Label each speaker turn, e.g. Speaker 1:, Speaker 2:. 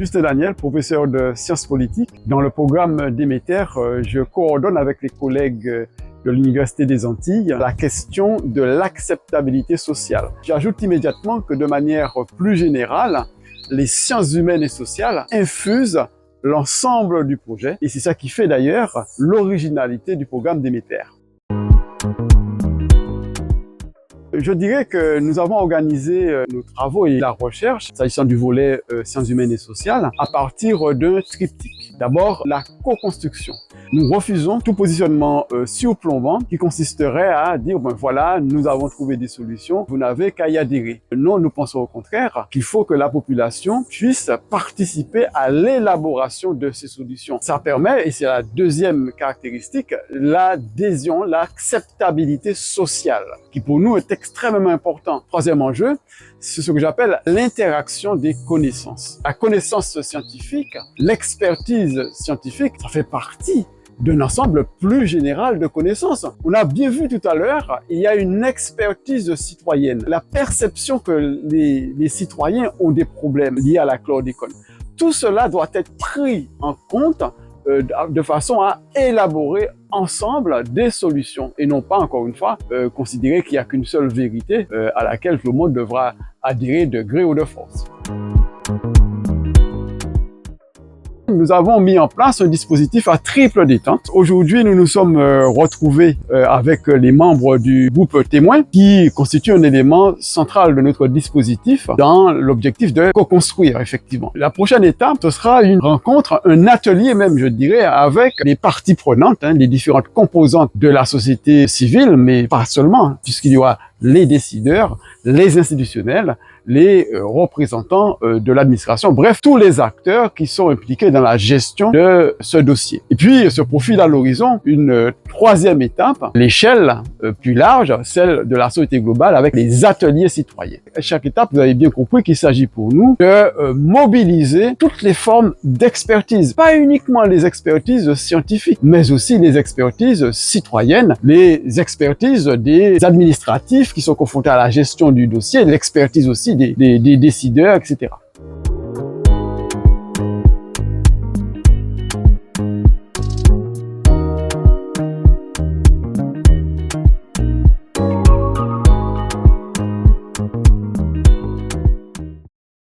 Speaker 1: Justin Daniel, professeur de sciences politiques. Dans le programme Déméter, je coordonne avec les collègues de l'Université des Antilles la question de l'acceptabilité sociale. J'ajoute immédiatement que de manière plus générale, les sciences humaines et sociales infusent l'ensemble du projet et c'est ça qui fait d'ailleurs l'originalité du programme Déméter. Je dirais que nous avons organisé nos travaux et la recherche, s'agissant du volet sciences humaines et sociales, à partir d'un triptyque. D'abord, la co-construction. Nous refusons tout positionnement surplombant qui consisterait à dire ben voilà, nous avons trouvé des solutions, vous n'avez qu'à y adhérer. Non, nous pensons au contraire qu'il faut que la population puisse participer à l'élaboration de ces solutions. Ça permet, et c'est la deuxième caractéristique, l'adhésion, l'acceptabilité sociale, qui pour nous est extrêmement important. Troisième enjeu, c'est ce que j'appelle l'interaction des connaissances. La connaissance scientifique, l'expertise scientifique, ça fait partie d'un ensemble plus général de connaissances. On a bien vu tout à l'heure, il y a une expertise citoyenne. La perception que les citoyens ont des problèmes liés à la chlordécone. Tout cela doit être pris en compte de façon à élaborer ensemble des solutions et non pas, encore une fois, considérer qu'il n'y a qu'une seule vérité à laquelle tout le monde devra adhérer de gré ou de force. Nous avons mis en place un dispositif à triple détente. Aujourd'hui, nous nous sommes retrouvés avec les membres du groupe témoin qui constitue un élément central de notre dispositif dans l'objectif de co-construire, effectivement. La prochaine étape, ce sera une rencontre, un atelier même, je dirais, avec les parties prenantes, les différentes composantes de la société civile, mais pas seulement, puisqu'il y aura les décideurs, les institutionnels, les représentants de l'administration, bref, tous les acteurs qui sont impliqués dans la gestion de ce dossier. Et puis, se profile à l'horizon une troisième étape, l'échelle plus large, celle de la société globale avec les ateliers citoyens. À chaque étape, vous avez bien compris qu'il s'agit pour nous de mobiliser toutes les formes d'expertise, pas uniquement les expertises scientifiques, mais aussi les expertises citoyennes, les expertises des administratifs qui sont confrontés à la gestion du dossier, l'expertise aussi des décideurs, etc.